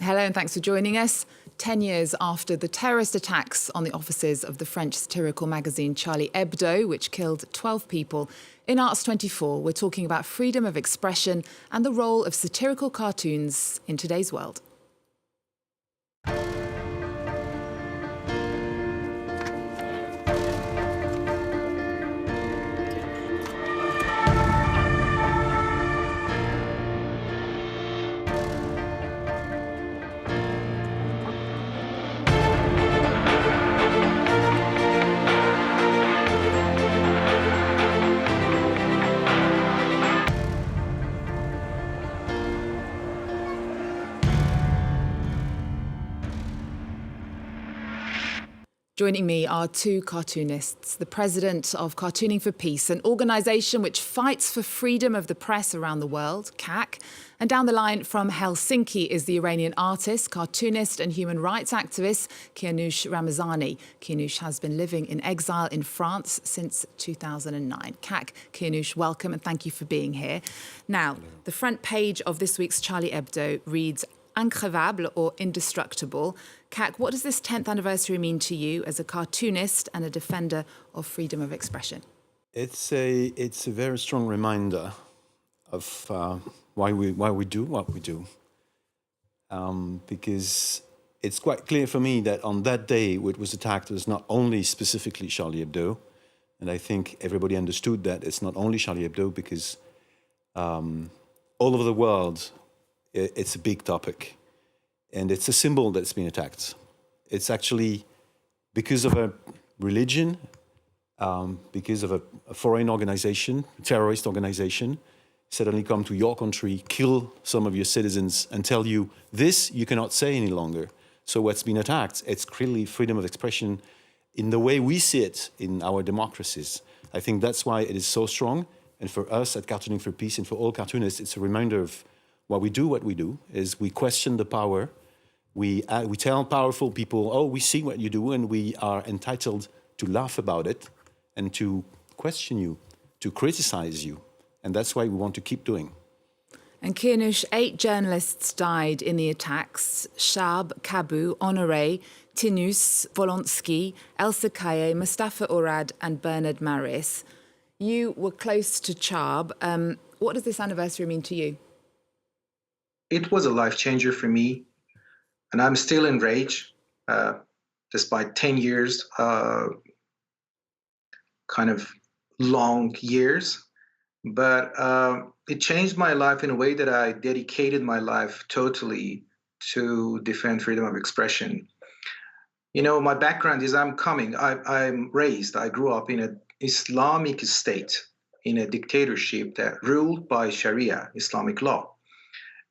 Hello and thanks for joining us. 10 years after the terrorist attacks on the offices of the French satirical magazine Charlie Hebdo, which killed 12 people, in Arts 24 we're talking about freedom of expression and the role of satirical cartoons in today's world. Joining me are two cartoonists, the president of Cartooning for Peace, an organisation which fights for freedom of the press around the world, CAC. And down the line from Helsinki is the Iranian artist, cartoonist and human rights activist, Kianoush Ramezani. Kianoush has been living in exile in France since 2009. CAC, Kianoush, welcome and thank you for being here. Now, the front page of this week's Charlie Hebdo reads, Increvable or indestructible. CAC, what does this 10th anniversary mean to you as a cartoonist and a defender of freedom of expression? It's a very strong reminder of why we do what we do. Because it's quite clear for me that on that day it was attacked, it was not only specifically Charlie Hebdo, and I think everybody understood that it's not only Charlie Hebdo because all over the world it's a big topic. And it's a symbol that's been attacked. It's actually because of a religion, because of a foreign organization, a terrorist organization, suddenly come to your country, kill some of your citizens and tell you, this you cannot say any longer. So what's been attacked, it's clearly freedom of expression in the way we see it in our democracies. I think that's why it is so strong. And for us at Cartooning for Peace and for all cartoonists, it's a reminder of what we do is we question the power. We tell powerful people, oh, we see what you do, and we are entitled to laugh about it and to question you, to criticize you. And that's why we want to keep doing. And Kianoush, 8 journalists died in the attacks. Shab, Kabu, Honoré, Tinus, Volonsky, Elsa Kaye, Mustafa Orad and Bernard Maris. You were close to Chab. What does this anniversary mean to you? It was a life changer for me, and I'm still enraged, despite 10 years, kind of long years. But it changed my life in a way that I dedicated my life totally to defend freedom of expression. You know, my background is I'm raised, I grew up in an Islamic state, in a dictatorship that ruled by Sharia, Islamic law.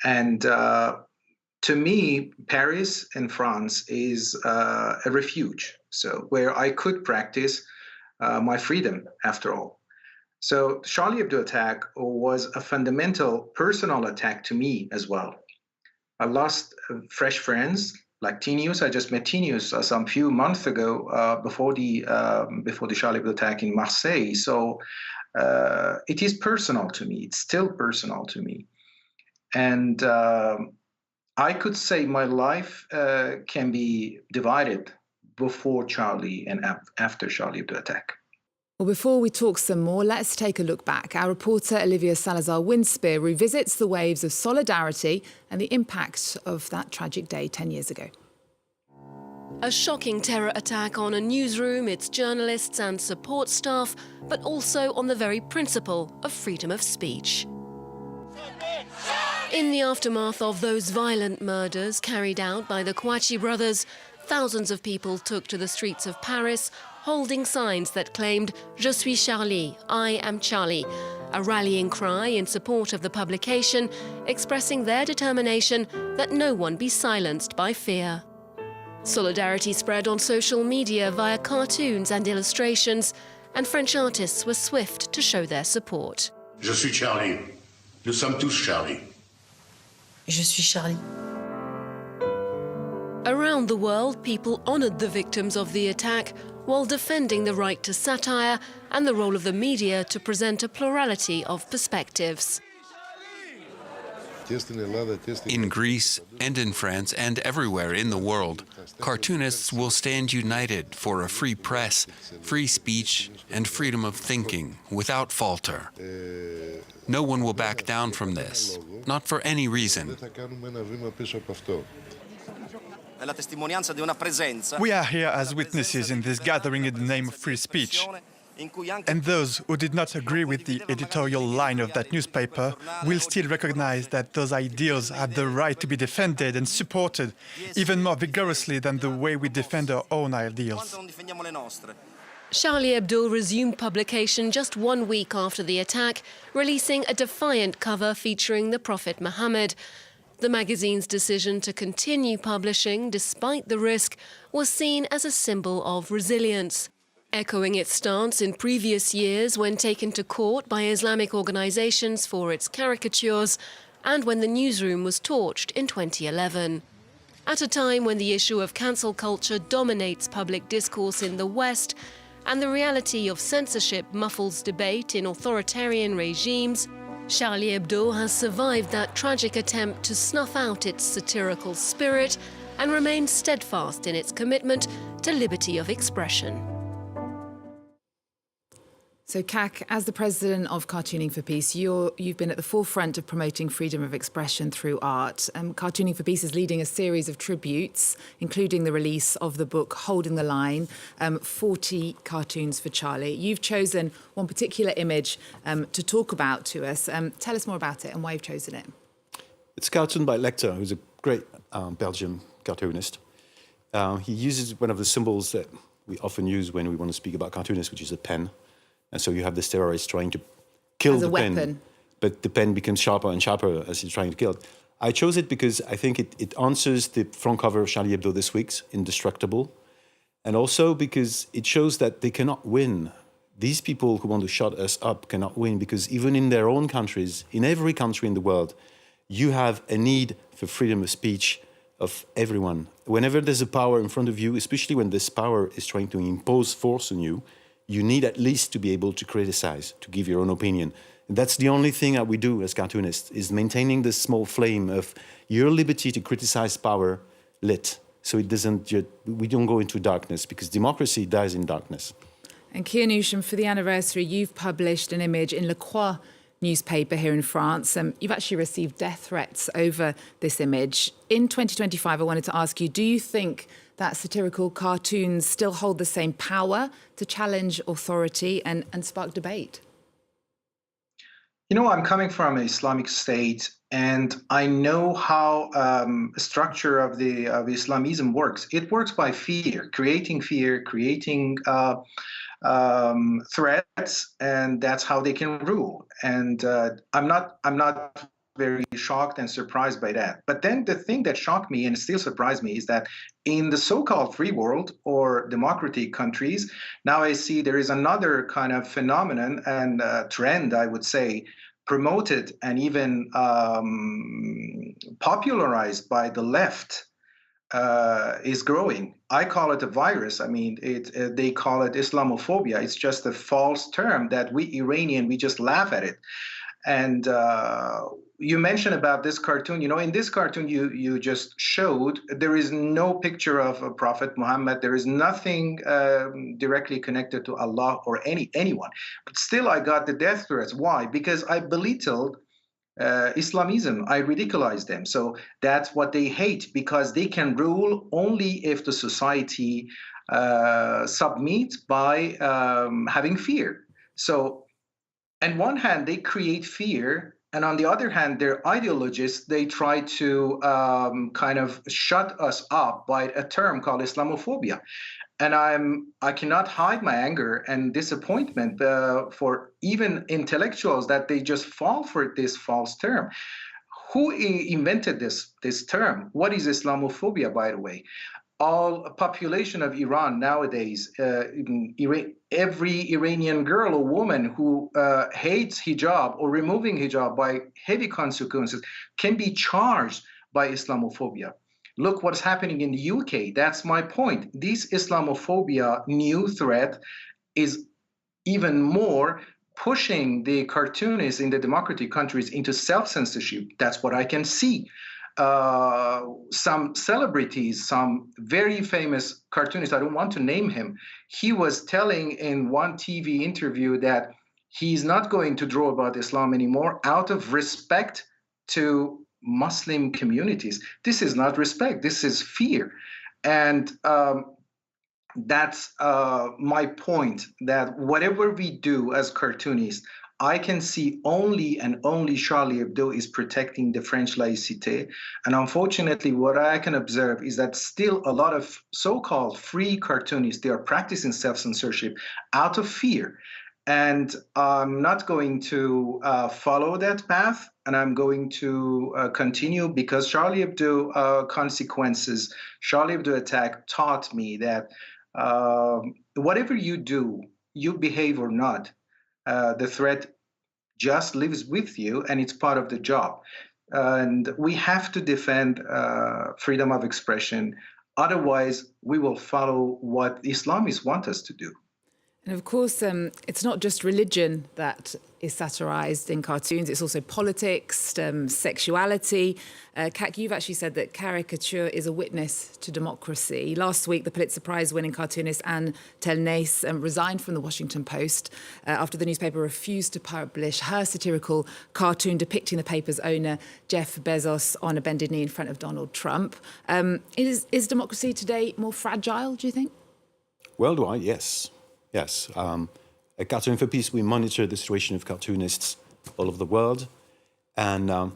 And to me, Paris and France is a refuge, so where I could practice my freedom, after all. So Charlie Hebdo attack was a fundamental personal attack to me as well. I lost fresh friends like Tinus. I just met Tinus some few months ago before the Charlie Hebdo attack in Marseille. So it is personal to me. It's still personal to me. And I could say my life can be divided before Charlie and after Charlie Hebdo attack. Well, before we talk some more, let's take a look back. Our reporter Olivia Salazar-Winspear revisits the waves of solidarity and the impact of that tragic day 10 years ago. A shocking terror attack on a newsroom, its journalists and support staff, but also on the very principle of freedom of speech. In the aftermath of those violent murders carried out by the Kouachi brothers, thousands of people took to the streets of Paris, holding signs that claimed, Je suis Charlie, I am Charlie, a rallying cry in support of the publication, expressing their determination that no one be silenced by fear. Solidarity spread on social media via cartoons and illustrations, and French artists were swift to show their support. Je suis Charlie. Nous sommes tous Charlie. Je suis Charlie. Around the world, people honoured the victims of the attack while defending the right to satire and the role of the media to present a plurality of perspectives. In Greece and in France and everywhere in the world, cartoonists will stand united for a free press, free speech, and freedom of thinking without falter. No one will back down from this, not for any reason. We are here as witnesses in this gathering in the name of free speech. And those who did not agree with the editorial line of that newspaper will still recognize that those ideals have the right to be defended and supported even more vigorously than the way we defend our own ideals. Charlie Hebdo resumed publication just 1 week after the attack, releasing a defiant cover featuring the Prophet Muhammad. The magazine's decision to continue publishing despite the risk was seen as a symbol of resilience. Echoing its stance in previous years when taken to court by Islamic organizations for its caricatures and when the newsroom was torched in 2011. At a time when the issue of cancel culture dominates public discourse in the West and the reality of censorship muffles debate in authoritarian regimes, Charlie Hebdo has survived that tragic attempt to snuff out its satirical spirit and remains steadfast in its commitment to liberty of expression. So, Kak, as the president of Cartooning for Peace, you've been at the forefront of promoting freedom of expression through art. Cartooning for Peace is leading a series of tributes, including the release of the book Holding the Line, 40 Cartoons for Charlie. You've chosen one particular image to talk about to us. Tell us more about it and why you've chosen it. It's a cartoon by Lecter, who's a great Belgian cartoonist. He uses one of the symbols that we often use when we want to speak about cartoonists, which is a pen. And so you have this terrorist trying to kill the pen, but the pen becomes sharper and sharper as he's trying to kill it. I chose it because I think it answers the front cover of Charlie Hebdo this week's Indestructible, and also because it shows that they cannot win. These people who want to shut us up cannot win, because even in their own countries, in every country in the world, you have a need for freedom of speech of everyone. Whenever there's a power in front of you, especially when this power is trying to impose force on you, you need at least to be able to criticize, to give your own opinion. And that's the only thing that we do as cartoonists, is maintaining this small flame of your liberty to criticize power lit. So it doesn't, we don't go into darkness, because democracy dies in darkness. And Kianoush, for the anniversary, you've published an image in Le Croix newspaper here in France. You've actually received death threats over this image. In 2025, I wanted to ask you, do you think that satirical cartoons still hold the same power to challenge authority and spark debate? You know, I'm coming from an Islamic state, and I know how structure of Islamism works. It works by fear, creating threats, and that's how they can rule. And I'm not very shocked and surprised by that. But then the thing that shocked me and still surprised me is that in the so-called free world or democratic countries, now I see there is another kind of phenomenon and trend, I would say, promoted and even popularized by the left, is growing. I call it a virus. I mean, they call it Islamophobia. It's just a false term that we Iranian, we just laugh at it. And you mentioned about this cartoon. You know, in this cartoon you just showed, there is no picture of a Prophet Muhammad. There is nothing directly connected to Allah or anyone. But still, I got the death threats. Why? Because I belittled Islamism. I ridiculized them. So that's what they hate, because they can rule only if the society submits by having fear. So on one hand, they create fear, and on the other hand, their ideologists, they try to kind of shut us up by a term called Islamophobia. And I cannot hide my anger and disappointment for even intellectuals that they just fall for this false term. Who invented this term? What is Islamophobia, by the way? All population of Iran nowadays, every Iranian girl or woman who hates hijab or removing hijab by heavy consequences can be charged by Islamophobia. Look what's happening in the UK. That's my point. This Islamophobia new threat is even more pushing the cartoonists in the democratic countries into self-censorship. That's what I can see. Some celebrities, some very famous cartoonist, I don't want to name him, he was telling in one TV interview that he's not going to draw about Islam anymore out of respect to Muslim communities. This is not respect, this is fear. And that's my point, that whatever we do as cartoonists, I can see only and only Charlie Hebdo is protecting the French laïcité. And unfortunately, what I can observe is that still a lot of so-called free cartoonists, they are practicing self-censorship out of fear. And I'm not going to follow that path, and I'm going to continue, because Charlie Hebdo consequences, Charlie Hebdo attack taught me that whatever you do, you behave or not, the threat just lives with you, and it's part of the job. And we have to defend freedom of expression. Otherwise, we will follow what Islamists want us to do. And of course, it's not just religion that is satirized in cartoons, it's also politics, sexuality. Kak, you've actually said that caricature is a witness to democracy. Last week, the Pulitzer Prize-winning cartoonist Anne Telnais resigned from the Washington Post after the newspaper refused to publish her satirical cartoon depicting the paper's owner, Jeff Bezos, on a bended knee in front of Donald Trump. Is democracy today more fragile, do you think? Worldwide, yes. Yes. At Cartooning for Peace, we monitor the situation of cartoonists all over the world. And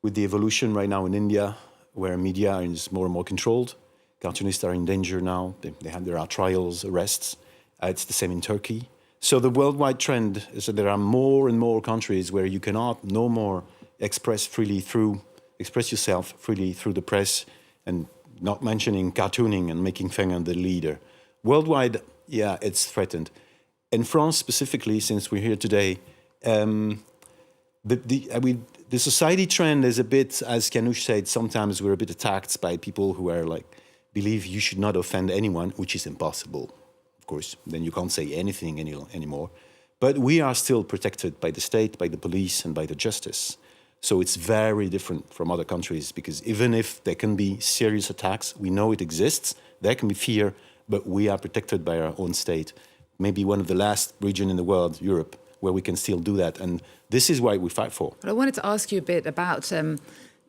with the evolution right now in India, where media is more and more controlled, cartoonists are in danger now. There are trials, arrests. It's the same in Turkey. So the worldwide trend is that there are more and more countries where you cannot no more express yourself freely through the press, and not mentioning cartooning and making fun of the leader. Worldwide, yeah, it's threatened. In France specifically, since we're here today, the society trend is a bit, as Kianoush said, sometimes we're a bit attacked by people who are believe you should not offend anyone, which is impossible, of course. Then you can't say anything anymore. But we are still protected by the state, by the police, and by the justice. So it's very different from other countries, because even if there can be serious attacks, we know it exists, there can be fear, but we are protected by our own state. Maybe one of the last regions in the world, Europe, where we can still do that. And this is why we fight for. But I wanted to ask you a bit about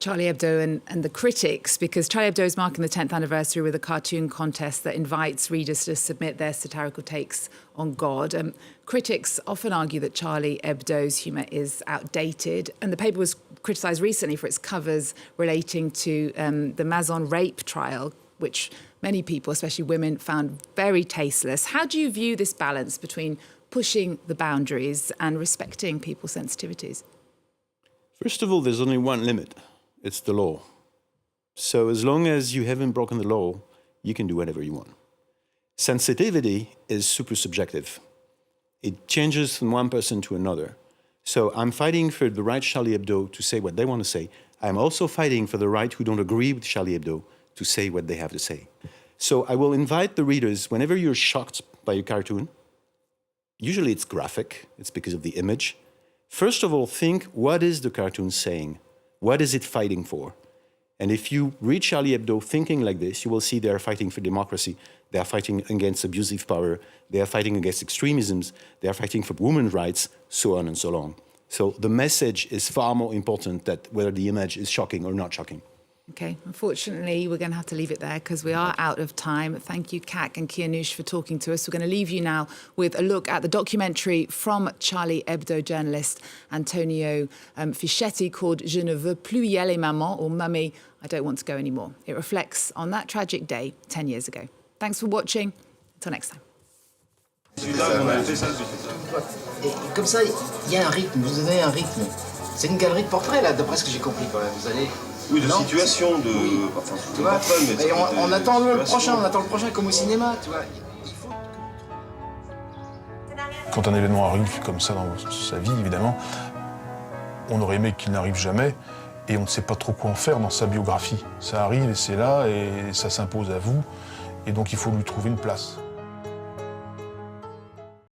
Charlie Hebdo and the critics, because Charlie Hebdo is marking the 10th anniversary with a cartoon contest that invites readers to submit their satirical takes on God. Critics often argue that Charlie Hebdo's humour is outdated, and the paper was criticised recently for its covers relating to the Mazon rape trial, which many people, especially women, found very tasteless. How do you view this balance between pushing the boundaries and respecting people's sensitivities? First of all, there's only one limit. It's the law. So as long as you haven't broken the law, you can do whatever you want. Sensitivity is super subjective. It changes from one person to another. So I'm fighting for the right Charlie Hebdo to say what they want to say. I'm also fighting for the right who don't agree with Charlie Hebdo to say what they have to say. So I will invite the readers, whenever you're shocked by a cartoon, usually it's graphic, it's because of the image. First of all, think, what is the cartoon saying? What is it fighting for? And if you read Charlie Hebdo thinking like this, you will see they are fighting for democracy, they are fighting against abusive power, they are fighting against extremisms, they are fighting for women's rights, so on and so on. So the message is far more important than whether the image is shocking or not shocking. Okay, unfortunately, we're going to have to leave it there because we are out of time. Thank you, Kak and Kianoush, for talking to us. We're going to leave you now with a look at the documentary from Charlie Hebdo journalist Antonio Fischetti called Je ne veux plus y aller, maman, or Mummy, I don't want to go anymore. It reflects on that tragic day 10 years ago. Thanks for watching. Until next time. Et comme ça, il y a un rythme, vous avez un rythme. C'est une galerie de portraits, là, d'après ce que j'ai compris, quand même. Vous allez... Oui, de situation, de... Oui. Enfin, tu vois, et on attend le prochain, comme au cinéma, tu vois. Quand un événement arrive comme ça dans sa vie, évidemment, on aurait aimé qu'il n'arrive jamais, et on ne sait pas trop quoi en faire dans sa biographie. Ça arrive, et c'est là, et ça s'impose à vous, et donc il faut lui trouver une place.